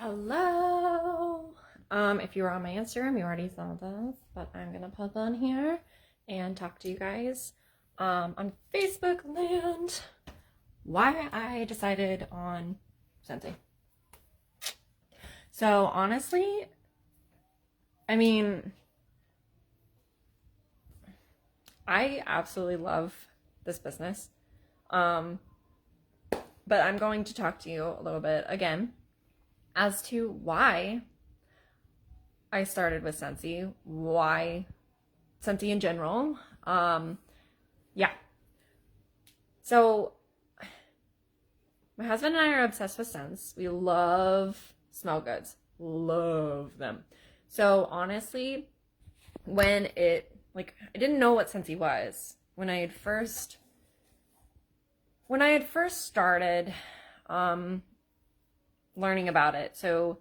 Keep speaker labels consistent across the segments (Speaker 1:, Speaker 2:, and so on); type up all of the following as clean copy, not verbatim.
Speaker 1: Hello. If you were on my Instagram, you already saw this, but I'm gonna pop on here and talk to you guys on Facebook land why I decided on Scentsy. So honestly, I mean, I absolutely love this business. But I'm going to talk to you a little bit again as to why I started with Scentsy, why Scentsy in general. Yeah. So my husband and I are obsessed with scents. We love smell goods. Love them. So honestly, when I didn't know what Scentsy was when I had first started learning about it. So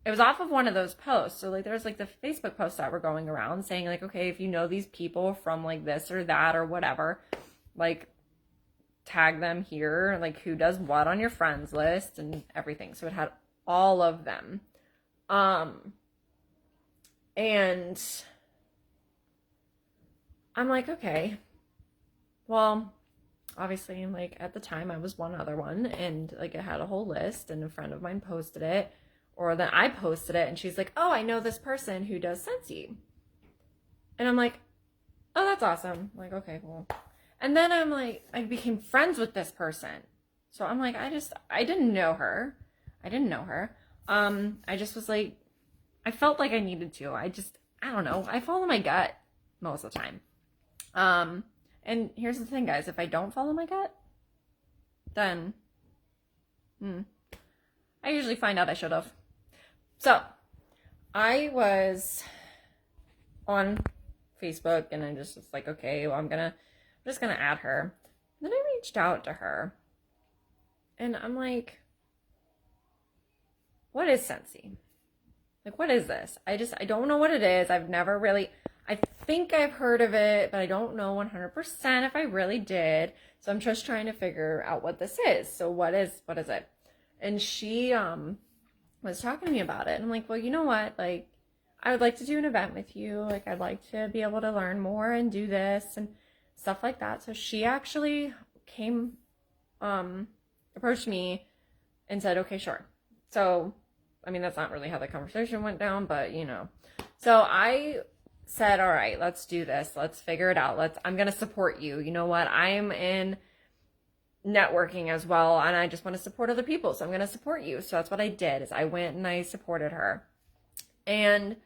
Speaker 1: it was off of one of those posts. So there's the Facebook posts that were going around saying okay, if you know these people from this or that or whatever, tag them here, who does what on your friends list and everything. So it had all of them. And I'm okay, well, obviously, at the time I was one other one, and it had a whole list, and a friend of mine posted it, or then I posted it, and she's like, oh, I know this person who does Scentsy. And I'm like, oh, that's awesome. Okay, cool. And then I became friends with this person. So I'm I didn't know her. I just was I felt like I needed to. I don't know. I follow my gut most of the time. And here's the thing, guys. If I don't follow my gut, then I usually find out I should have. So I was on Facebook, and I just was okay, well, I'm just gonna add her. And then I reached out to her, and I'm what is Scentsy? What is this? I don't know what it is. I've never really, I think I've heard of it, but I don't know 100% if I really did. So I'm just trying to figure out what this is. So what is it? And she was talking to me about it. And I'm well, you know what? I would like to do an event with you. I'd like to be able to learn more and do this and stuff like that. So she actually approached me and said, okay, sure. So, that's not really how the conversation went down, but So I said, all right, let's do this. Let's figure it out. I'm going to support you. You know what? I'm in networking as well, and I just want to support other people. So I'm going to support you. So that's what I did, is I went and I supported her, and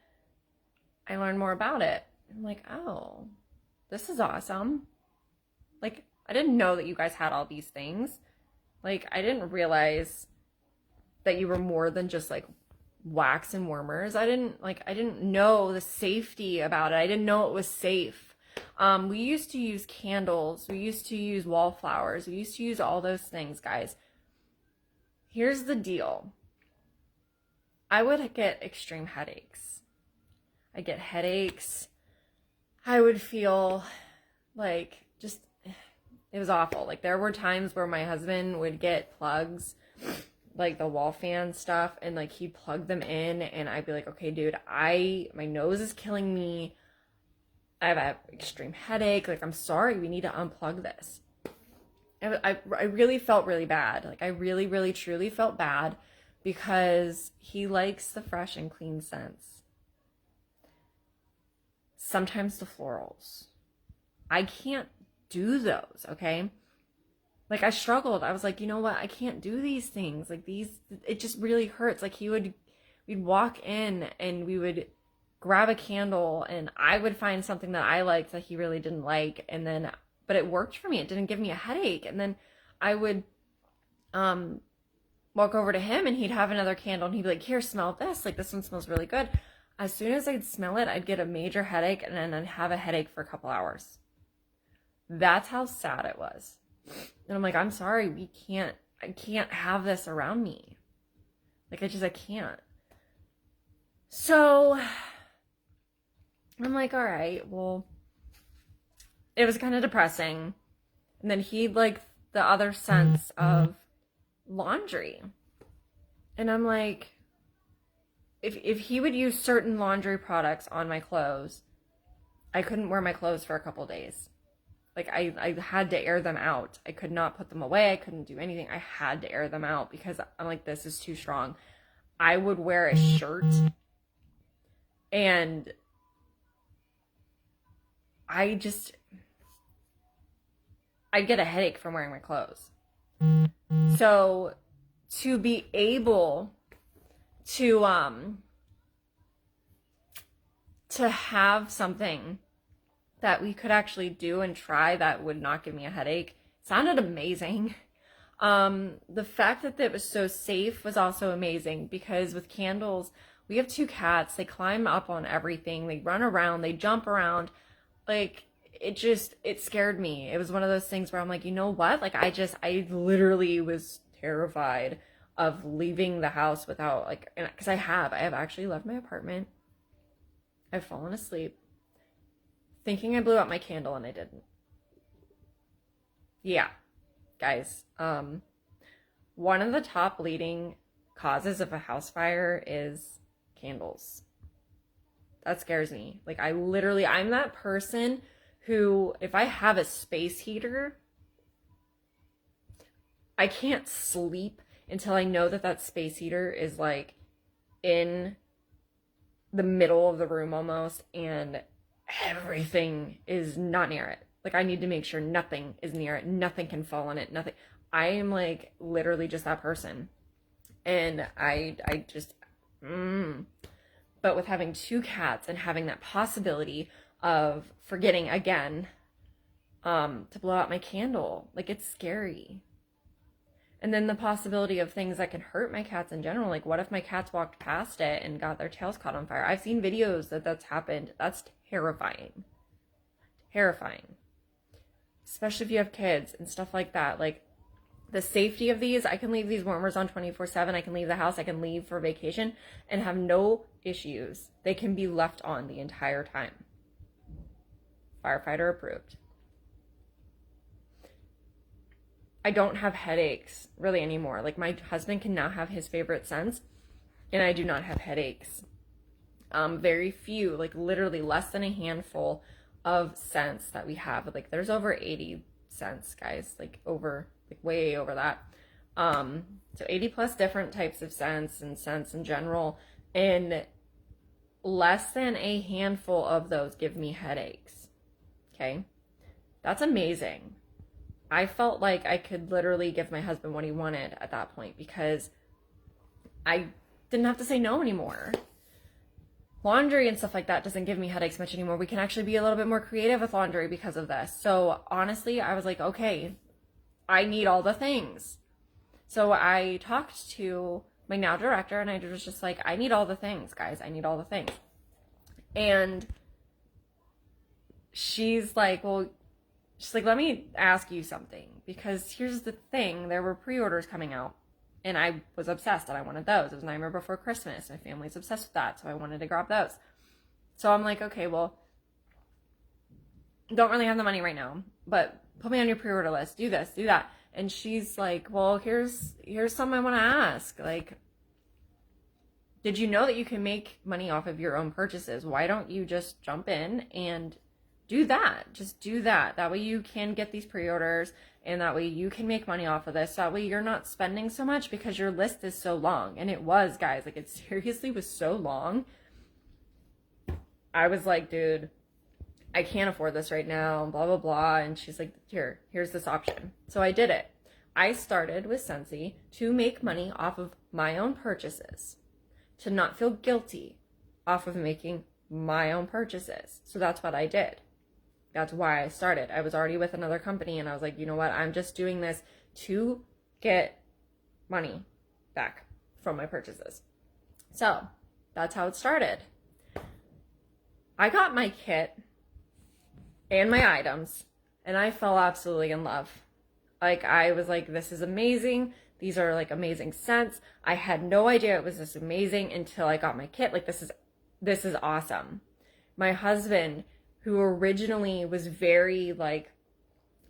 Speaker 1: I learned more about it. I'm oh, this is awesome. I didn't know that you guys had all these things. I didn't realize that you were more than just wax and warmers. I didn't know the safety about it. I didn't know it was safe. We used to use candles. We used to use wallflowers. We used to use all those things, guys. Here's the deal. I would get extreme headaches. I get headaches. I would feel it was awful. There were times where my husband would get plugs, the wall fan stuff, and he'd plug them in, and I'd be okay, dude, my nose is killing me. I have an extreme headache. I'm sorry, we need to unplug this. I really felt really bad. I really, really, truly felt bad, because he likes the fresh and clean scents. Sometimes the florals. I can't do those, okay? I struggled. I was you know what? I can't do these things. It just really hurts. we'd walk in and we would grab a candle, and I would find something that I liked that he really didn't like. But it worked for me. It didn't give me a headache. And then I would walk over to him, and he'd have another candle, and he'd be here, smell this. This one smells really good. As soon as I'd smell it, I'd get a major headache, and then I'd have a headache for a couple hours. That's how sad it was. And I'm I'm sorry, I can't have this around me. I can't. So I'm all right, well, it was kind of depressing. And then he'd the other sense of laundry. And I'm like, if he would use certain laundry products on my clothes, I couldn't wear my clothes for a couple days. Like I had to air them out. I could not put them away. I couldn't do anything. I had to air them out because I'm like, this is too strong. I would wear a shirt and I'd get a headache from wearing my clothes. So to be able to have something that we could actually do and try that would not give me a headache sounded amazing. The fact that it was so safe was also amazing because with candles, we have 2 cats. They climb up on everything. They run around. They jump around. Like, it scared me. It was one of those things where I'm like, you know what? Like, I literally was terrified of leaving the house without, like, because I have actually left my apartment. I've fallen asleep thinking I blew out my candle and I didn't. Yeah, guys. One of the top leading causes of a house fire is candles. That scares me. Like, I'm that person who, if I have a space heater, I can't sleep until I know that space heater is like in the middle of the room almost and everything is not near it. Like, I need to make sure nothing is near it. Nothing can fall on it. Nothing. I am like literally just that person. And I just, But with having 2 cats and having that possibility of forgetting again, to blow out my candle, like, it's scary. And then the possibility of things that can hurt my cats in general. Like, what if my cats walked past it and got their tails caught on fire? I've seen videos that's happened. That's terrifying. Terrifying. Especially if you have kids and stuff like that. Like, the safety of these, I can leave these warmers on 24/7. I can leave the house. I can leave for vacation and have no issues. They can be left on the entire time. Firefighter approved. I don't have headaches really anymore. Like, my husband can now have his favorite scents and I do not have headaches. Very few, like literally less than a handful of scents that we have. Like, there's over 80 scents, guys, like way over that. So 80 plus different types of scents and scents in general. And less than a handful of those give me headaches. Okay. That's amazing. I felt like I could literally give my husband what he wanted at that point because I didn't have to say no anymore. Laundry and stuff like that doesn't give me headaches much anymore. We can actually be a little bit more creative with laundry because of this. So honestly, I was like, okay, I need all the things. So I talked to my now director and I was just like, I need all the things, guys. I need all the things. And she's like, let me ask you something, because here's the thing. There were pre-orders coming out and I was obsessed and I wanted those. It was Nightmare Before Christmas. My family's obsessed with that. So I wanted to grab those. So I'm like, okay, well, don't really have the money right now, but put me on your pre-order list. Do this, do that. And she's like, well, here's something I want to ask. Like, did you know that you can make money off of your own purchases? Why don't you just jump in and do that? Just do that. That way you can get these pre-orders and that way you can make money off of this. That way you're not spending so much because your list is so long. And it was, guys, like, it seriously was so long. I was like, dude, I can't afford this right now, blah, blah, blah. And she's like, here's this option. So I did it. I started with Scentsy to make money off of my own purchases, to not feel guilty off of making my own purchases. So that's what I did. That's why I started. I was already with another company and I was like, you know what? I'm just doing this to get money back from my purchases. So that's how it started. I got my kit and my items and I fell absolutely in love. Like, I was like, this is amazing. These are like amazing scents. I had no idea it was this amazing until I got my kit. Like, this is awesome. My husband, who originally was very like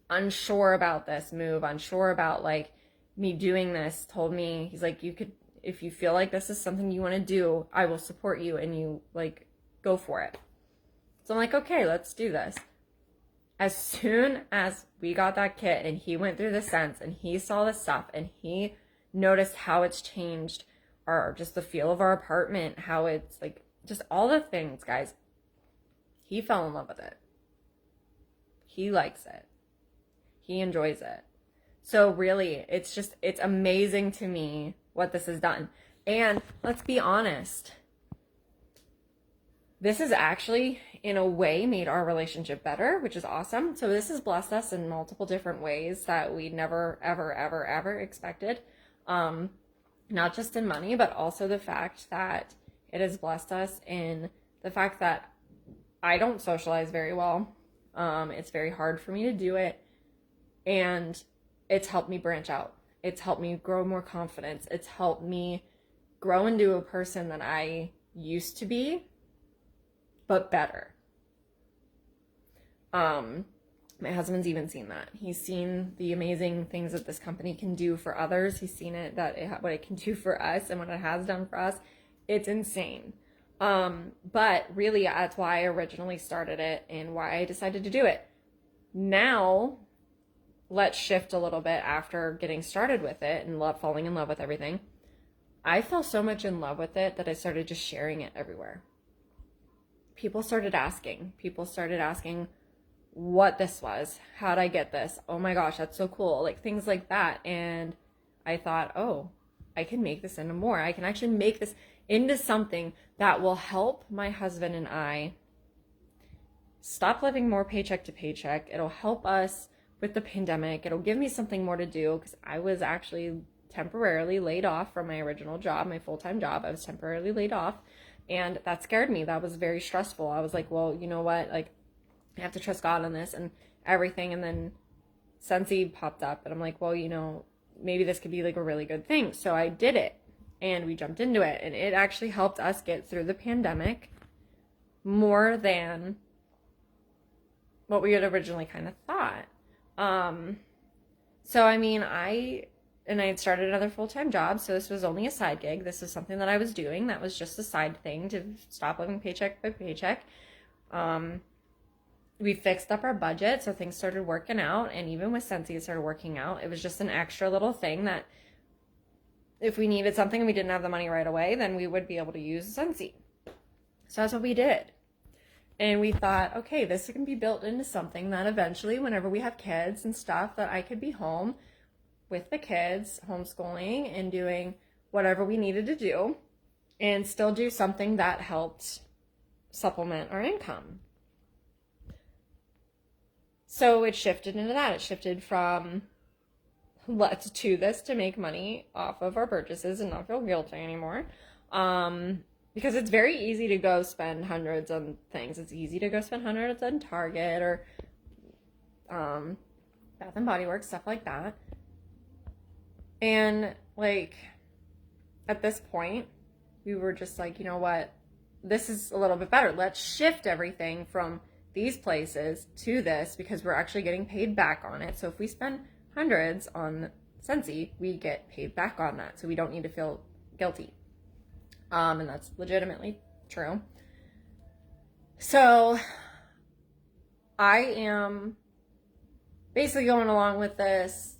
Speaker 1: unsure about this move, unsure about like me doing this, told me, he's like, If you feel like this is something you want to do, I will support you, and you like go for it. So I'm like, okay, let's do this. As soon as we got that kit and he went through the scents and he saw the stuff and he noticed how it's changed just the feel of our apartment, how it's like just all the things, guys, he fell in love with it. He likes it. He enjoys it. So really, it's amazing to me what this has done. And let's be honest, this has actually, in a way, made our relationship better, which is awesome. So this has blessed us in multiple different ways that we never, ever, ever, ever expected. Not just in money, but also the fact that it has blessed us in the fact that I don't socialize very well. It's very hard for me to do it. And it's helped me branch out. It's helped me grow more confidence. It's helped me grow into a person that I used to be, but better. My husband's even seen that. He's seen the amazing things that this company can do for others. He's seen it, what it can do for us and what it has done for us. It's insane. But really, that's why I originally started it and why I decided to do it. Now, let's shift a little bit after getting started with it and falling in love with everything. I fell so much in love with it that I started just sharing it everywhere. People started asking what this was. How'd I get this? Oh my gosh, that's so cool. Like things like that. And I thought, oh, I can make this into more. I can actually make this into something that will help my husband and I stop living more paycheck to paycheck. It'll help us with the pandemic. It'll give me something more to do because I was actually temporarily laid off from my original job, my full-time job. I was temporarily laid off, and that scared me. That was very stressful. I was like, well, you know what? Like, I have to trust God on this and everything. And then Scentsy popped up, and I'm like, well, you know, maybe this could be like a really good thing. So I did it, and we jumped into it, and it actually helped us get through the pandemic more than what we had originally kind of thought. So I mean, I had started another full-time job, so this was only a side gig. This is something that I was doing that was just a side thing to stop living paycheck by paycheck. We fixed up our budget, so things started working out, and even with Scentsy, it started working out. It was just an extra little thing that if we needed something and we didn't have the money right away, then we would be able to use Scentsy. So that's what we did. And we thought, okay, this can be built into something that eventually, whenever we have kids and stuff, that I could be home with the kids, homeschooling and doing whatever we needed to do and still do something that helped supplement our income. So it shifted into that. It shifted from let's do this to make money off of our purchases and not feel guilty anymore. Because it's very easy to go spend hundreds on things. It's easy to go spend hundreds on Target or Bath and Body Works, stuff like that. And like at this point, we were just like, you know what? This is a little bit better. Let's shift everything from these places to this because we're actually getting paid back on it. So if we spend hundreds on Scentsy, we get paid back on that. So we don't need to feel guilty. And that's legitimately true. So I am basically going along with this,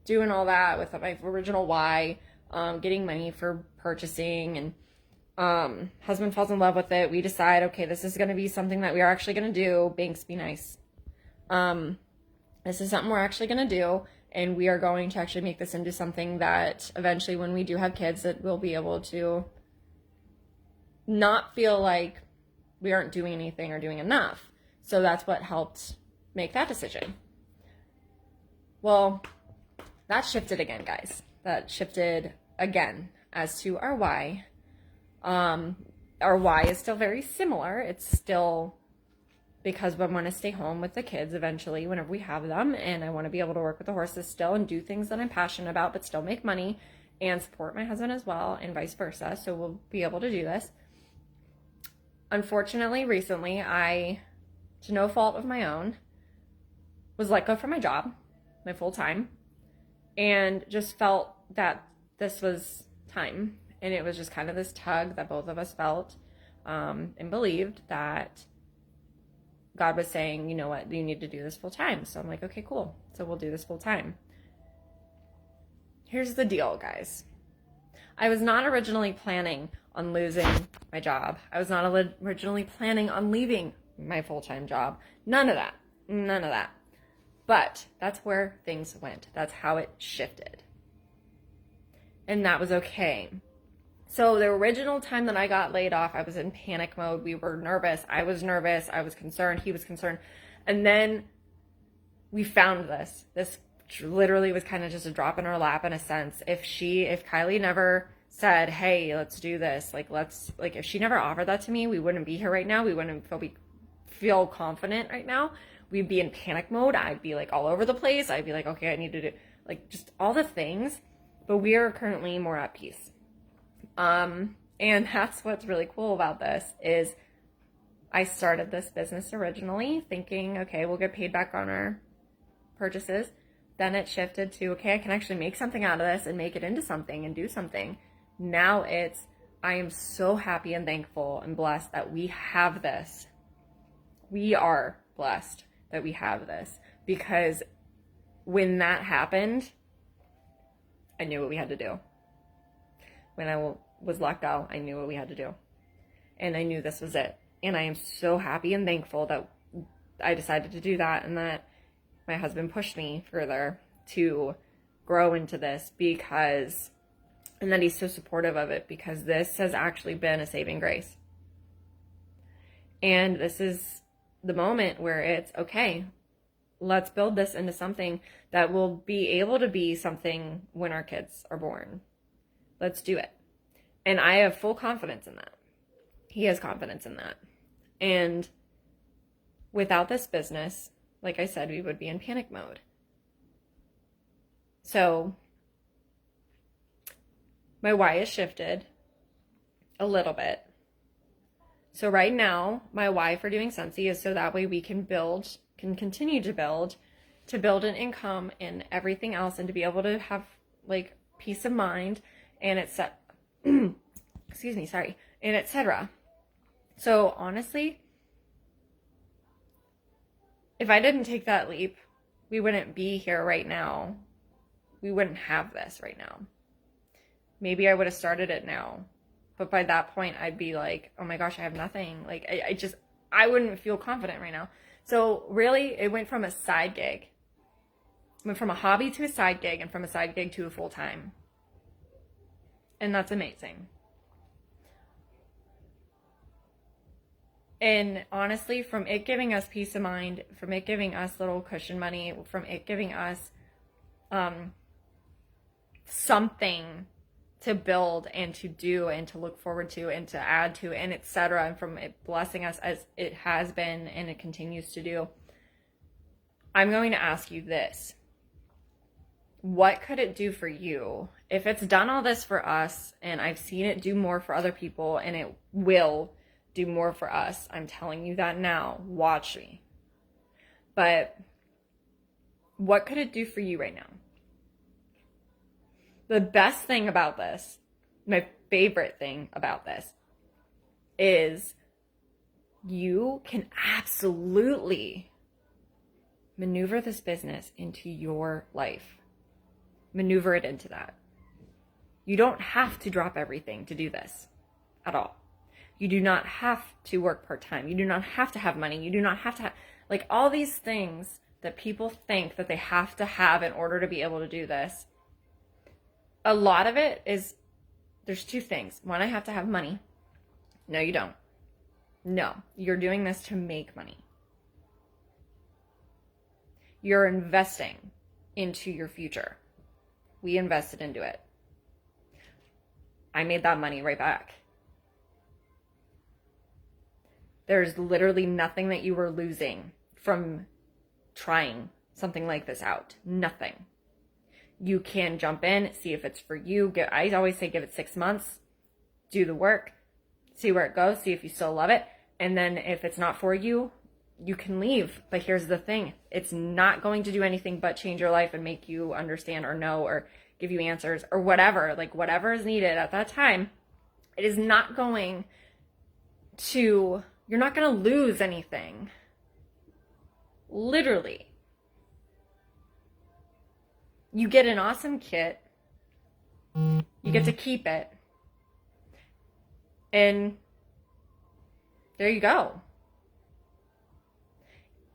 Speaker 1: doing all that with my original why, getting money for purchasing, and husband falls in love with it. We decide, okay, this is going to be something that we are actually going to do. Banks, be nice. This is something we're actually going to do, and we are going to actually make this into something that eventually when we do have kids that we'll be able to not feel like we aren't doing anything or doing enough. So that's what helped make that decision. Well, that shifted again, guys. That shifted again as to our why. Our why is still very similar. It's still because we want to stay home with the kids eventually whenever we have them, and I want to be able to work with the horses still and do things that I'm passionate about but still make money and support my husband as well, and vice versa. So we'll be able to do this. Unfortunately, recently, I, to no fault of my own, was let go from my job, my full-time, and just felt that this was time. And it was just kind of this tug that both of us felt and believed that God was saying, you know what, you need to do this full time. So I'm like, okay, cool. So we'll do this full time. Here's the deal, guys. I was not originally planning on losing my job. I was not originally planning on leaving my full-time job. None of that. None of that. But that's where things went. That's how it shifted. And that was okay. So the original time that I got laid off, I was in panic mode. We were nervous. I was nervous. I was concerned. He was concerned. And then we found this. This literally was kind of just a drop in our lap in a sense. If Kylie never said, hey, let's do this, if she never offered that to me, we wouldn't be here right now. We wouldn't feel confident right now. We'd be in panic mode. I'd be like all over the place. I'd be like, okay, I need to do just all the things, but we are currently more at peace. And that's what's really cool about this is I started this business originally thinking, okay, we'll get paid back on our purchases. Then it shifted to, okay, I can actually make something out of this and make it into something and do something. Now I am so happy and thankful and blessed that we have this. We are blessed that we have this, because when that happened, I knew what we had to do. When I was locked out, I knew what we had to do. And I knew this was it. And I am so happy and thankful that I decided to do that, and that my husband pushed me further to grow into this, and that he's so supportive of it, because this has actually been a saving grace. And this is the moment where it's, okay, let's build this into something that will be able to be something when our kids are born. Let's do it. And I have full confidence in that. He has confidence in that. And without this business, like I said, we would be in panic mode. So my why has shifted a little bit. So right now, my why for doing Scentsy is so that way we can continue to build an income and everything else, and to be able to have peace of mind and and etc. So honestly, if I didn't take that leap, we wouldn't be here right now. We wouldn't have this right now. Maybe I would have started it now. But by that point, I'd be like, oh my gosh, I have nothing. I wouldn't feel confident right now. So really, it went from a side gig. It went from a hobby to a side gig, and from a side gig to a full-time. And that's amazing. And honestly, from it giving us peace of mind, from it giving us little cushion money, from it giving us something to build and to do and to look forward to and to add to and etc., and from it blessing us as it has been and it continues to do, I'm going to ask you this. What could it do for you? If it's done all this for us, and I've seen it do more for other people, and it will do more for us, I'm telling you that now. Watch me. But what could it do for you right now? The best thing about this, my favorite thing about this, is you can absolutely maneuver this business into your life. Maneuver it into that. You don't have to drop everything to do this at all. You do not have to work part-time. You do not have to have money. You do not have to have, all these things that people think that they have to have in order to be able to do this. A lot of it is, there's two things. One, I have to have money. No, you don't. No, you're doing this to make money. You're investing into your future. We invested into it. I made that money right back. There's literally nothing that you were losing from trying something like this out. Nothing. You can jump in, see if it's for you. I always say give it 6 months, do the work, see where it goes, see if you still love it. And then if it's not for you, you can leave. But here's the thing. It's not going to do anything but change your life and make you understand or know or give you answers or whatever, like whatever is needed at that time. It is not going to, you're not going to lose anything. Literally. You get an awesome kit. You get to keep it. And there you go.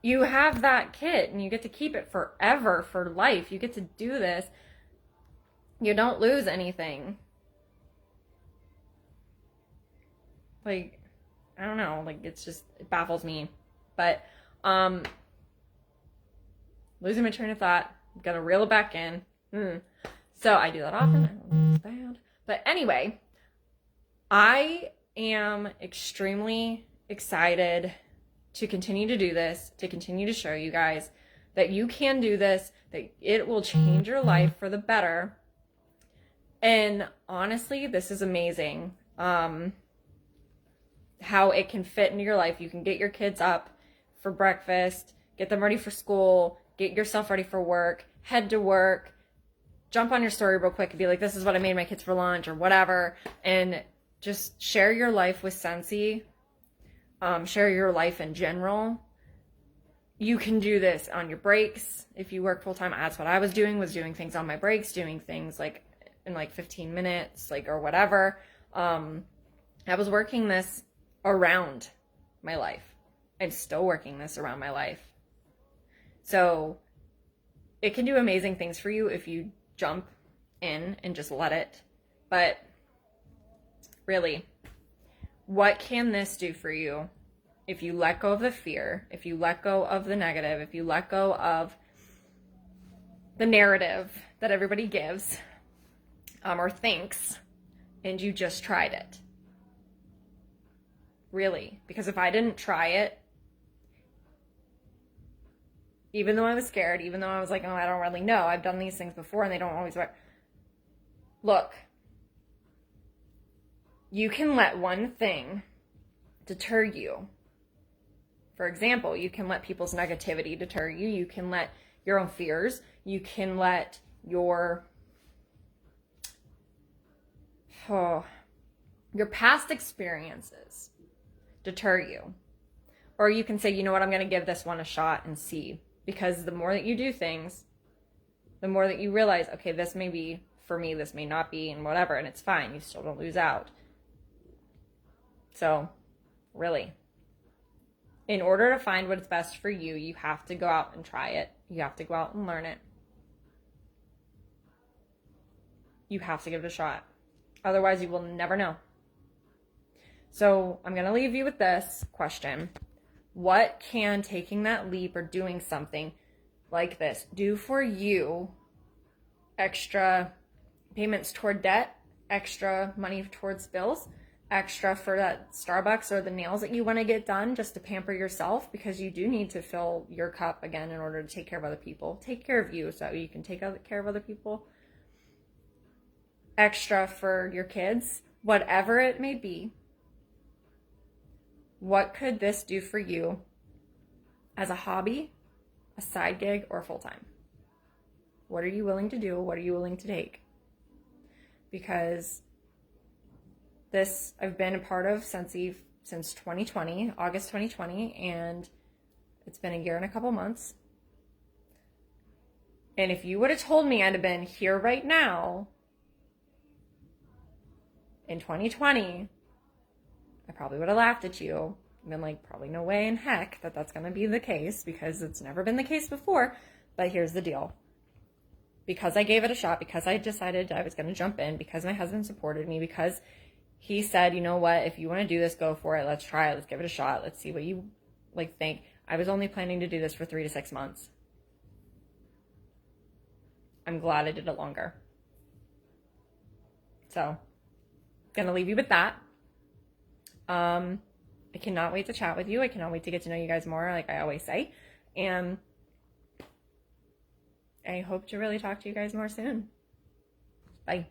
Speaker 1: You have that kit and you get to keep it forever, for life. You get to do this. You don't lose anything. Like, I don't know, like it's just, it baffles me. But losing my train of thought, gotta reel it back in. So I do that often. I don't know, it's bad. But anyway, I am extremely excited to continue to do this, to continue to show you guys that you can do this, that it will change your life for the better. And honestly, this is amazing. How it can fit into your life. You can get your kids up for breakfast, get them ready for school, get yourself ready for work, head to work, jump on your story real quick and be like, this is what I made my kids for lunch or whatever. And just share your life with Scentsy. Share your life in general. You can do this on your breaks. If you work full time, that's what I was doing things on my breaks, doing things like in like 15 minutes, like, or whatever. I was working this around my life. I'm still working this around my life. So it can do amazing things for you if you jump in and just let it. But really, what can this do for you if you let go of the fear, if you let go of the negative, if you let go of the narrative that everybody gives or thinks, and you just tried it? Really, because if I didn't try it, even though I was scared, even though I was like, oh, I don't really know, I've done these things before and they don't always work. Look, you can let one thing deter you. For example, you can let people's negativity deter you. You can let your own fears. You can let your past experiences deter you. Or you can say, you know what, I'm going to give this one a shot and see. Because the more that you do things, the more that you realize, okay, this may be for me, this may not be, and whatever, and it's fine. You still don't lose out. So, really, in order to find what's best for you, you have to go out and try it. You have to go out and learn it. You have to give it a shot. Otherwise, you will never know. So I'm going to leave you with this question. What can taking that leap or doing something like this do for you? Extra payments toward debt, extra money towards bills, extra for that Starbucks or the nails that you want to get done just to pamper yourself, because you do need to fill your cup again in order to take care of other people. Take care of you so you can take care of other people. Extra for your kids, whatever it may be. What could this do for you as a hobby, a side gig, or full-time? What are you willing to do? What are you willing to take? Because this, I've been a part of Scentsy since 2020, August 2020, and it's been a year and a couple months. And if you would have told me I'd have been here right now in 2020, I probably would have laughed at you and been like, probably no way in heck that that's going to be the case, because it's never been the case before. But here's the deal. Because I gave it a shot, because I decided I was going to jump in, because my husband supported me, because he said, you know what, if you want to do this, go for it. Let's try it. Let's give it a shot. Let's see what you think. I was only planning to do this for 3 to 6 months. I'm glad I did it longer. So, going to leave you with that. I cannot wait to chat with you. I cannot wait to get to know you guys more, like I always say. And I hope to really talk to you guys more soon. Bye.